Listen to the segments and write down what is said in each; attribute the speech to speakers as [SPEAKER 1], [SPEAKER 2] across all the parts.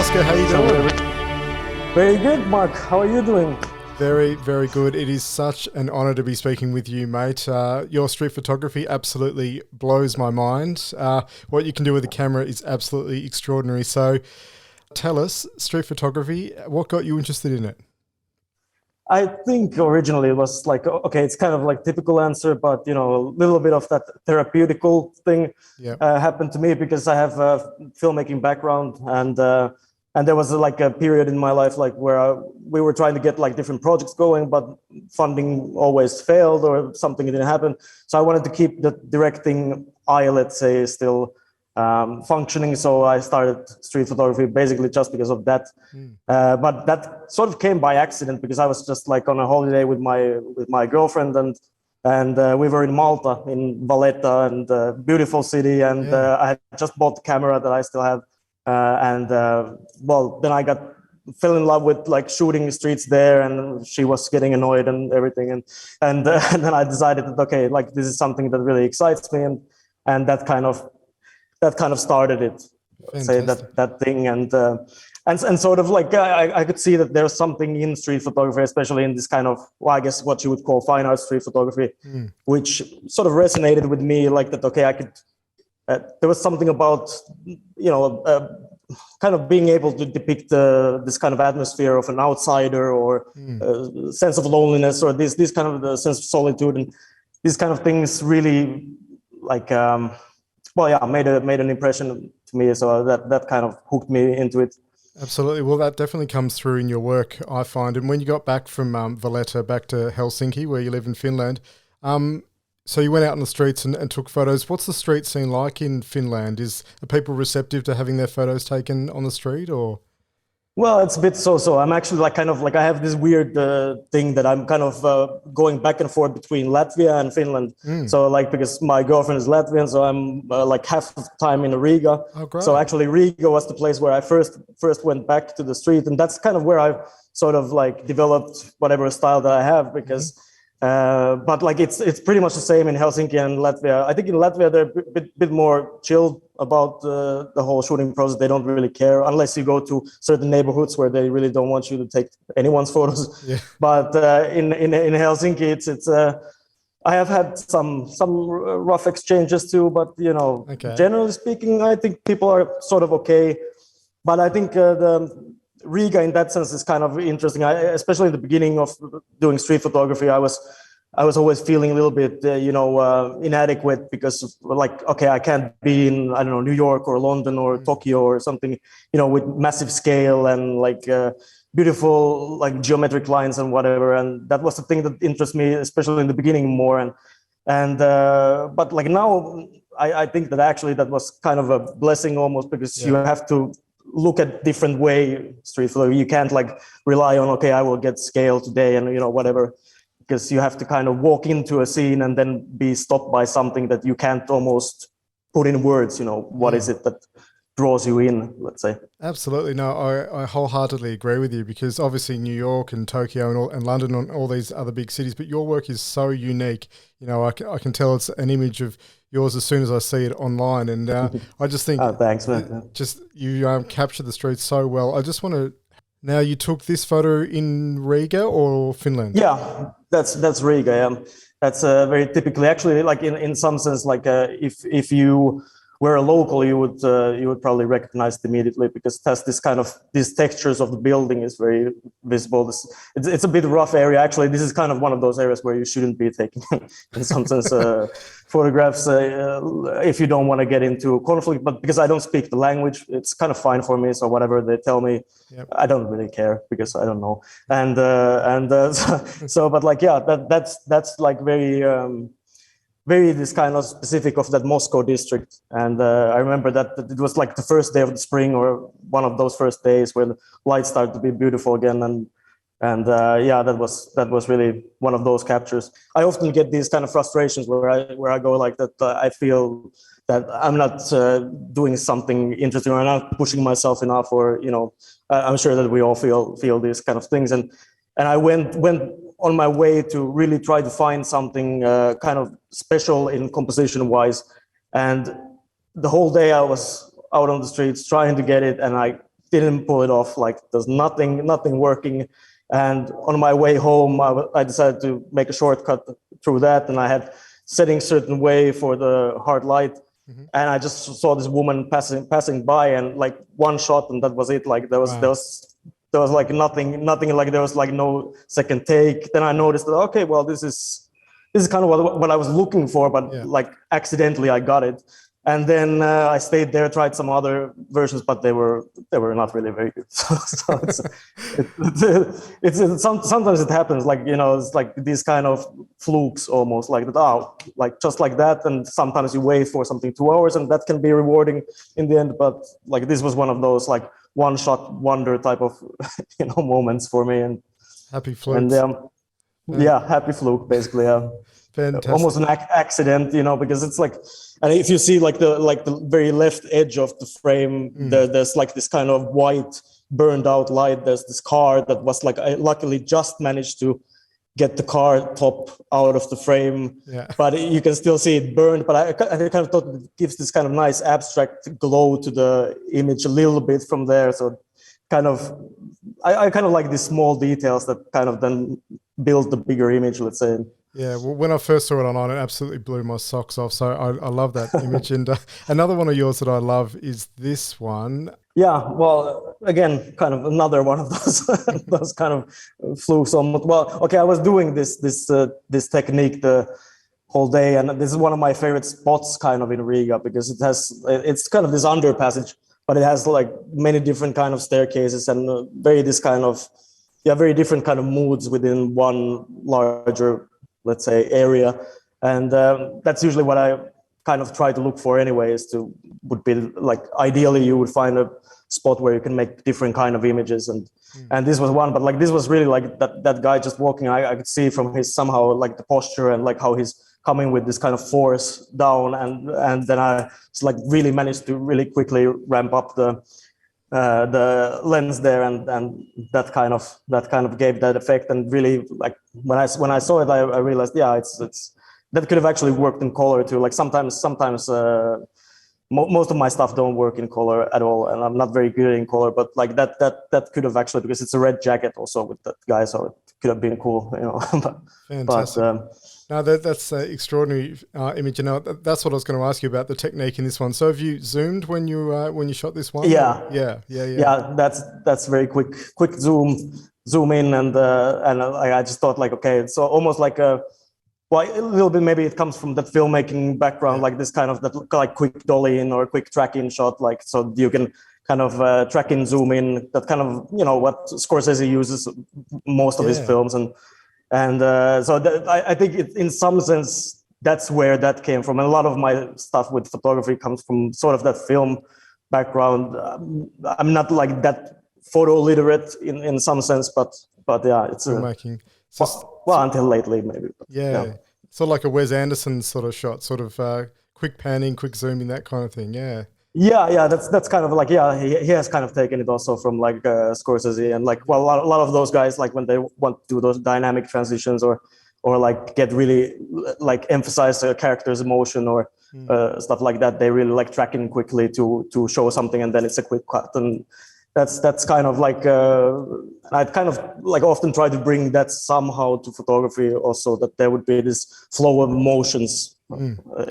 [SPEAKER 1] Oscar, how you doing?
[SPEAKER 2] Very good, Mark. How are you doing?
[SPEAKER 1] Very, very good. It is such an honour to be speaking with you, mate. Your street photography absolutely blows my mind. What you can do with a camera is absolutely extraordinary. So tell us, street photography, what got you interested in it?
[SPEAKER 2] I think originally it was like, okay, it's kind of like typical answer, but a little bit of that therapeutical thing
[SPEAKER 1] Yeah.
[SPEAKER 2] happened to me because I have a filmmaking background, and there was like a period in my life like where we were trying to get like different projects going, but funding always failed or something didn't happen. So I wanted to keep the directing eye, let's say, still functioning. So I started street photography basically just because of that. But that sort of came by accident because I was just like on a holiday with my girlfriend, and we were in Malta, in Valletta, and beautiful city. And
[SPEAKER 1] Yeah.
[SPEAKER 2] I had just bought the camera that I still have. Well, then I fell in love with like shooting streets there, and she was getting annoyed and everything. And then I decided that, okay, like this is something that really excites me. And that kind of started it, say
[SPEAKER 1] Fantastic.
[SPEAKER 2] that thing. And sort of like I could see that there's something in street photography, especially in this kind of, well, I guess what you would call fine art street photography, which sort of resonated with me, like that. Okay, I could. There was something about kind of being able to depict this kind of atmosphere of an outsider, or sense of loneliness, or this kind of the sense of solitude, and these kind of things really like made an impression to me. So that kind of hooked me into it.
[SPEAKER 1] Absolutely. Well, that definitely comes through in your work, I find. And when you got back from Valletta back to Helsinki, where you live in Finland, so you went out on the streets and took photos. What's the street scene like in Finland? Are people receptive to having their photos taken on the street, or?
[SPEAKER 2] Well, it's a bit so. I'm actually like kind of like I have this weird thing that I'm kind of going back and forth between Latvia and Finland. So like because my girlfriend is Latvian, so I'm like half of the time in Riga.
[SPEAKER 1] Oh, great.
[SPEAKER 2] So actually Riga was the place where I first went back to the street, and that's kind of where I sort of like developed whatever style that I have, because. But like it's pretty much the same in Helsinki and Latvia. I think in Latvia they're a bit more chilled about the whole shooting process. They don't really care unless you go to certain neighborhoods where they really don't want you to take anyone's photos.
[SPEAKER 1] Yeah.
[SPEAKER 2] But in Helsinki, it's I have had some rough exchanges too. But
[SPEAKER 1] Okay.
[SPEAKER 2] generally speaking, I think people are sort of okay. But I think the Riga, in that sense, is kind of interesting. Especially in the beginning of doing street photography, I was always feeling a little bit, inadequate because of, like, okay, I can't be in, I don't know, New York or London or Tokyo or something, with massive scale and like beautiful like geometric lines and whatever. And that was the thing that interests me, especially in the beginning more. But like now, I think that actually that was kind of a blessing almost, because you have to look at different way street photography. You can't like rely on, okay, I will get scale today and whatever, because you have to kind of walk into a scene and then be stopped by something that you can't almost put in words. What is it that draws you in, let's say.
[SPEAKER 1] Absolutely. No, I wholeheartedly agree with you, because obviously New York and Tokyo and London and all these other big cities, but your work is so unique. I can tell it's an image of yours as soon as I see it online. And I just think,
[SPEAKER 2] oh, thanks, man.
[SPEAKER 1] Just you capture the streets so well. I just want to, now you took this photo in Riga or Finland?
[SPEAKER 2] Yeah, that's Riga. Yeah. That's very typically, actually, like in some sense, like if you were a local, you would probably recognize it immediately, because it has these textures of the building is very visible. It's a bit rough area. Actually, this is kind of one of those areas where you shouldn't be taking, in some sense, photographs if you don't want to get into conflict. But because I don't speak the language, it's kind of fine for me. So whatever they tell me, I don't really care, because I don't know. But like, yeah, that's like very this kind of specific of that Moscow district. And I remember that it was like the first day of the spring, or one of those first days where the lights started to be beautiful again. And that was really one of those captures. I often get these kind of frustrations where I go like that. I feel that I'm not doing something interesting, or I'm not pushing myself enough, or I'm sure that we all feel these kind of things. And I went on my way to really try to find something kind of special in composition wise. And the whole day I was out on the streets trying to get it, and I didn't pull it off. Like there's nothing working. And on my way home, I decided to make a shortcut through that, and I had setting certain way for the hard light. And I just saw this woman passing by, and like one shot, and that was it. Like there was like nothing, like there was like no second take. Then I noticed that, okay, well, this is kind of what I was looking for, but like accidentally I got it. And then I stayed there, tried some other versions, but they were not really very good. So sometimes it happens, like, you know, it's like these kind of flukes almost, like that, like just like that. And sometimes you wait for something 2 hours, and that can be rewarding in the end. But like this was one of those like one shot wonder type of moments for me. And
[SPEAKER 1] happy flukes.
[SPEAKER 2] And happy fluke basically.
[SPEAKER 1] Fantastic.
[SPEAKER 2] Almost an accident, because it's like, and if you see like the very left edge of the frame, there's like this kind of white burned out light. There's this car that was like, I luckily just managed to get the car top out of the frame, but you can still see it burned. But I kind of thought it gives this kind of nice abstract glow to the image a little bit from there. So kind of, I kind of like these small details that kind of then build the bigger image, let's say.
[SPEAKER 1] Yeah, well, when I first saw it online, it absolutely blew my socks off. So I love that image. And another one of yours that I love is this one.
[SPEAKER 2] Yeah, well, again, kind of another one of those those kind of flukes. Almost. Well, okay, I was doing this technique the whole day, and this is one of my favorite spots, kind of in Riga, because it's kind of this underpassage, but it has like many different kind of staircases and very different kind of moods within one larger, let's say, area. And that's usually what I kind of try to look for anyways, would be like, ideally you would find a spot where you can make different kind of images. And this was one, but like this was really like that guy just walking, I could see from his somehow like the posture and like how he's coming with this kind of force down. And then I just like really managed to really quickly ramp up the lens there, and that kind of gave that effect. And really, like when I saw it, I realized, it's that could have actually worked in color too. Like sometimes most of my stuff don't work in color at all, and I'm not very good in color. But like that could have actually, because it's a red jacket also with that guy, so it could have been cool,
[SPEAKER 1] Fantastic. No, that's an extraordinary image. That's what I was going to ask you about, the technique in this one. So have you zoomed when you shot this one?
[SPEAKER 2] Yeah. That's very quick zoom in, and I just thought like, okay, it's almost like a little bit, maybe it comes from that filmmaking background, like this kind of that like quick dolly in or quick track in shot, like so you can kind of track in, zoom in, that kind of what Scorsese uses most of his films. And so I think in some sense that's where that came from. And a lot of my stuff with photography comes from sort of that film background. I'm not like that photo literate in some sense, but yeah, it's
[SPEAKER 1] filmmaking.
[SPEAKER 2] Until lately maybe.
[SPEAKER 1] Yeah. Sort of like a Wes Anderson sort of shot, sort of quick panning, quick zooming, that kind of thing.
[SPEAKER 2] Yeah, that's kind of like, he has kind of taken it also from like Scorsese, and like, well, a lot of those guys, like when they want to do those dynamic transitions or like get really like emphasize a character's emotion or stuff like that, they really like tracking quickly to show something, and then it's a quick cut. And that's kind of like I'd kind of like often try to bring that somehow to photography also, that there would be this flow of emotions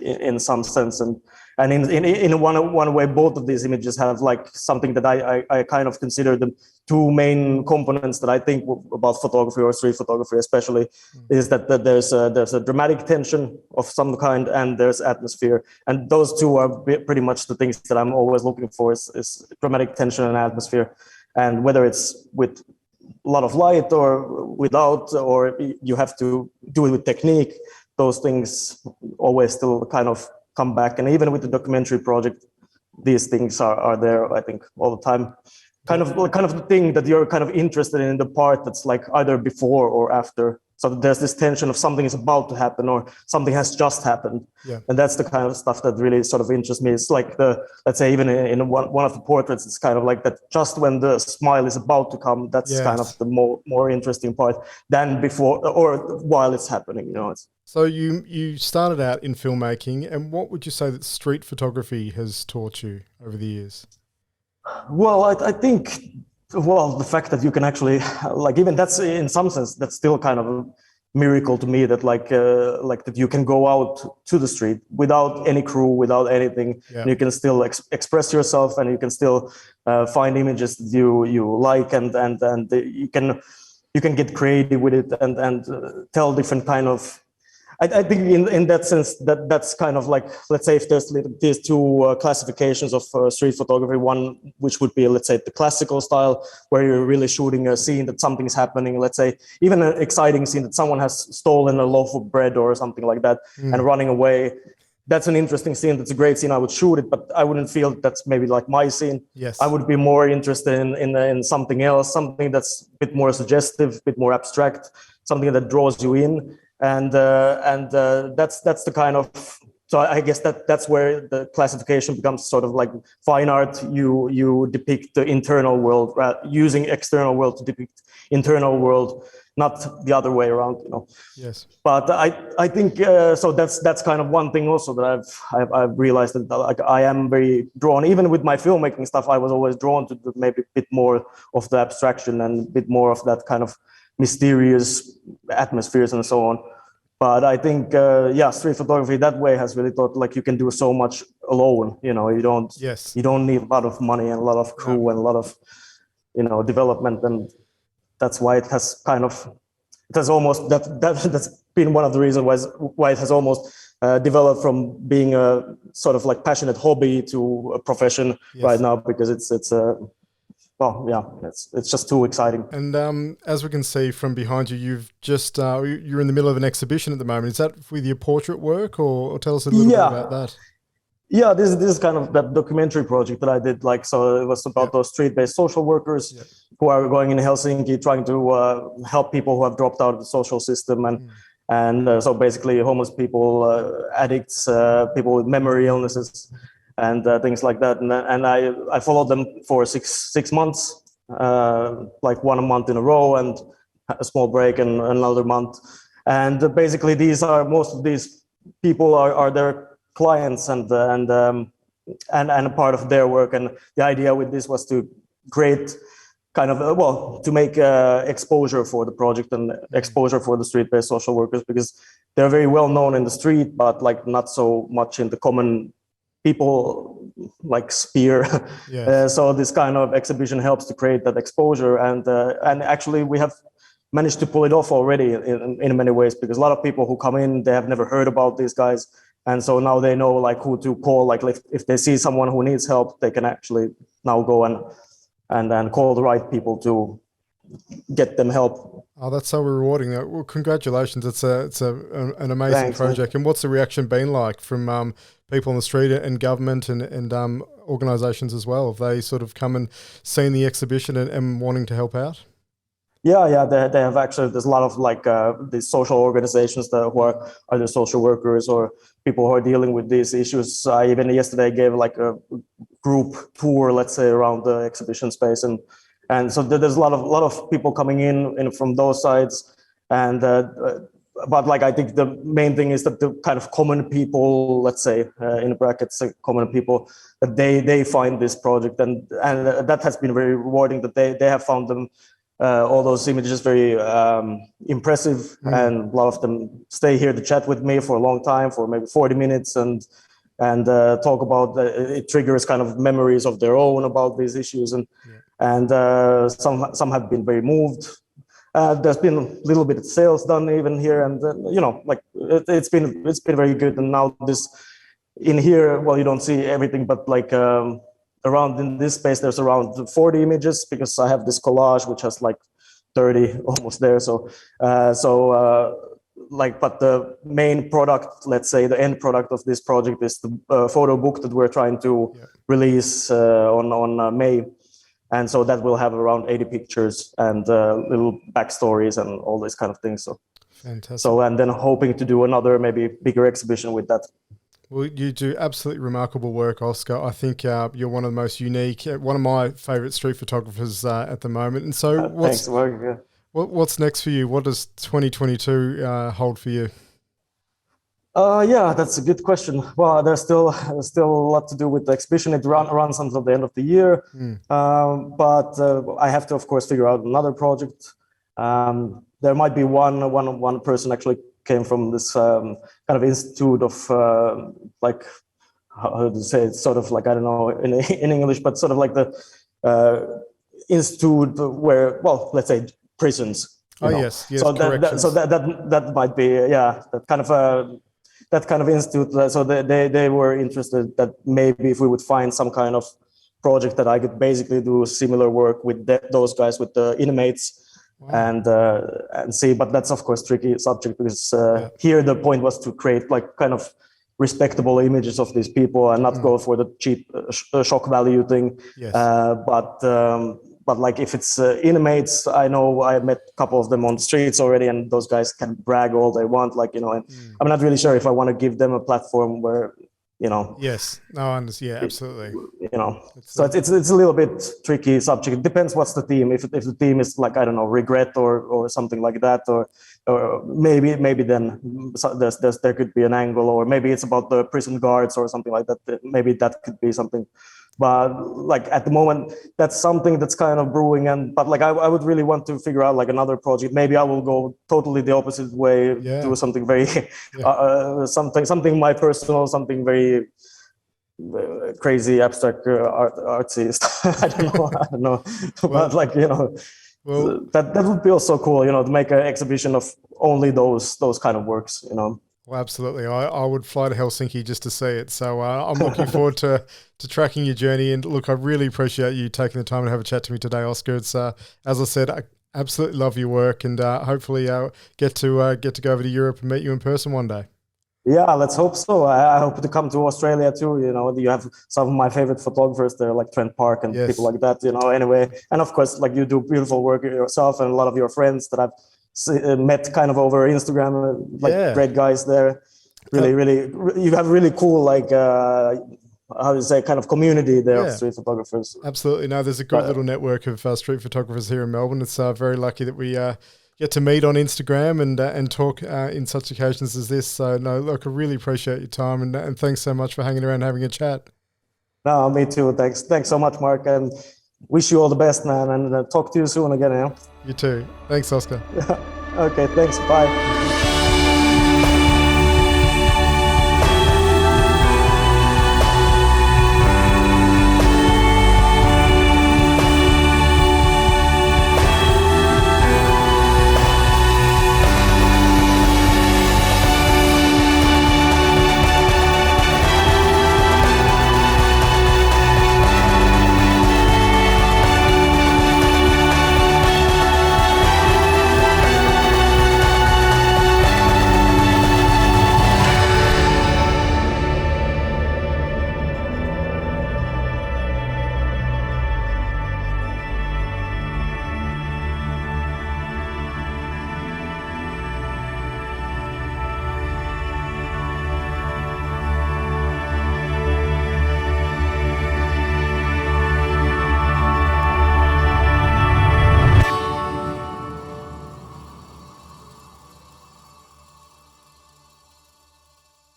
[SPEAKER 2] in some sense. And in one way, both of these images have like something that I kind of consider the two main components that I think about photography, or street photography especially, is that there's a dramatic tension of some kind, and there's atmosphere. And those two are pretty much the things that I'm always looking for, is dramatic tension and atmosphere. And whether it's with a lot of light or without, or you have to do it with technique, those things always still kind of come back. And even with the documentary project, these things are there, I think, all the time. Kind of the thing that you're kind of interested in the part that's like either before or after. So there's this tension of something is about to happen or something has just happened.
[SPEAKER 1] Yeah.
[SPEAKER 2] And that's the kind of stuff that really sort of interests me. It's like let's say even in one of the portraits, it's kind of like that just when the smile is about to come, that's kind of the more interesting part than before or while it's happening,
[SPEAKER 1] So you started out in filmmaking, and what would you say that street photography has taught you over the years?
[SPEAKER 2] Well, I think, well, the fact that you can actually, like, even that's in some sense, that's still kind of a miracle to me that like that you can go out to the street without any crew, without anything.
[SPEAKER 1] Yeah.
[SPEAKER 2] And you can still express yourself, and you can still find images that you like, and you can get creative with it and tell different kind of. I think in that sense that's kind of like, let's say if there's two classifications of street photography, one which would be, let's say, the classical style where you're really shooting a scene that something's happening, let's say even an exciting scene that someone has stolen a loaf of bread or something like that and running away. That's an interesting scene. That's a great scene. I would shoot it, but I wouldn't feel that's maybe like my scene.
[SPEAKER 1] Yes.
[SPEAKER 2] I would be more interested in something else, something that's a bit more suggestive, a bit more abstract, something that draws you in. And that's the kind of, so I guess that's where the classification becomes sort of like fine art. You depict the internal world using external world to depict internal world, not the other way around, you know.
[SPEAKER 1] Yes.
[SPEAKER 2] But I think so that's kind of one thing also that I've realized that like I am very drawn, even with my filmmaking stuff. I was always drawn to maybe a bit more of the abstraction and a bit more of that kind of mysterious atmospheres and so on. But I think street photography that way has really taught like you can do so much alone. You know, you don't need a lot of money and a lot of crew and a lot of, you know, development, and that's why it has kind of, it has almost that's been one of the reasons why it has almost developed from being a sort of like passionate hobby to a profession right now, because it's well, yeah, it's just too exciting.
[SPEAKER 1] And as we can see from behind you, you've just you're in the middle of an exhibition at the moment. Is that with your portrait work, or tell us a little bit about that?
[SPEAKER 2] Yeah, this is kind of that documentary project that I did. Like, so it was about those street-based social workers who are going in Helsinki, trying to help people who have dropped out of the social system, and so basically homeless people, addicts, people with memory illnesses, and things like that. And I followed them for six months, like one a month in a row, and a small break and another month. And basically, most of these people are their clients and a part of their work. And the idea with this was to create kind of to make exposure for the project and exposure for the street-based social workers, because they're very well known in the street, but like not so much in the common people like sphere. So this kind of exhibition helps to create that exposure, and actually we have managed to pull it off already in many ways, because a lot of people who come in, they have never heard about these guys, and so now they know like who to call. Like if they see someone who needs help, they can actually now go and then call the right people to get them help.
[SPEAKER 1] Oh, that's so rewarding. Well, congratulations. It's an amazing project. And what's the reaction been like from people on the street and government and organizations as well? Have they sort of come and seen the exhibition and wanting to help out?
[SPEAKER 2] Yeah, they have actually. There's a lot of like these social organizations who are either social workers or people who are dealing with these issues. I even yesterday gave like a group tour, let's say, around the exhibition space, and so there's a lot of people coming in from those sides, and but like I think the main thing is that the kind of common people, let's say in brackets, common people, that they find this project, and that has been very rewarding. That they have found them. All those images very impressive, and a lot of them stay here to chat with me for a long time, for maybe 40 minutes, and talk about it triggers kind of memories of their own about these issues, and some have been very moved. There's been a little bit of sales done even here, and you know, like it's been very good. And now this in here, well, you don't see everything, but like. Around in this space, there's around 40 images, because I have this collage which has like 30 almost there. So but the main product, let's say the end product of this project, is the photo book that we're trying to release on May. And so that will have around 80 pictures and little backstories and all these kind of things. So
[SPEAKER 1] fantastic.
[SPEAKER 2] So, and then hoping to do another maybe bigger exhibition with that.
[SPEAKER 1] Well, you do absolutely remarkable work, Oscar. I think you're one of the most unique, one of my favourite street photographers at the moment. And so what's next for you? What does 2022 hold for you?
[SPEAKER 2] Yeah, that's a good question. Well, there's still a lot to do with the exhibition. It runs until the end of the year,
[SPEAKER 1] Mm.
[SPEAKER 2] but I have to, of course, figure out another project. There might be one person actually came from this kind of institute of like how to say it, sort of like I don't know in English, but sort of like the uh, institute where, well, let's say prisons.
[SPEAKER 1] Oh yes, yes,
[SPEAKER 2] So
[SPEAKER 1] corrections.
[SPEAKER 2] that might be yeah that kind of institute. So they were interested that maybe if we would find some kind of project that I could basically do similar work with those guys with the inmates.
[SPEAKER 1] Wow.
[SPEAKER 2] And see, but that's of course tricky subject because
[SPEAKER 1] Yeah.
[SPEAKER 2] here the point was to create like kind of respectable images of these people and not go for the cheap shock value thing.
[SPEAKER 1] Yes.
[SPEAKER 2] But like if it's inmates, I know I met a couple of them on the streets already, and those guys can brag all they want, like and I'm not really sure if I want to give them a platform where
[SPEAKER 1] Yes. No, I understand. Yeah, absolutely.
[SPEAKER 2] So it's a little bit tricky subject. It depends what's the theme. If the theme is like I don't know regret or something like that, or maybe then there could be an angle, or maybe it's about the prison guards or something like that. Maybe that could be something. But like at the moment, that's something that's kind of brewing. But like I would really want to figure out like another project. Maybe I will go totally the opposite way, do something very something my personal, something very crazy abstract artsy stuff. I don't know. But like
[SPEAKER 1] Well,
[SPEAKER 2] that would be also cool. To make an exhibition of only those kind of works.
[SPEAKER 1] Well, absolutely. I would fly to Helsinki just to see it. So I'm looking forward to tracking your journey. And look, I really appreciate you taking the time to have a chat to me today, Oscar. It's as I said, I absolutely love your work, and hopefully get to go over to Europe and meet you in person one day.
[SPEAKER 2] Yeah, let's hope so. I hope to come to Australia too. You have some of my favorite photographers there, like Trent Park and people like that. Anyway, and of course, like you do beautiful work yourself, and a lot of your friends that I've met kind of over Instagram, like great guys there. Really, you have really cool like how do you say kind of community there of street photographers.
[SPEAKER 1] Absolutely, no, there's a good little network of street photographers here in Melbourne. It's very lucky that we get to meet on Instagram and talk in such occasions as this. So no, look, I really appreciate your time and thanks so much for hanging around and having a chat.
[SPEAKER 2] No, me too. Thanks so much, Mark, and wish you all the best, man. And talk to you soon again.
[SPEAKER 1] You too. Thanks, Oscar.
[SPEAKER 2] Okay, thanks. Bye.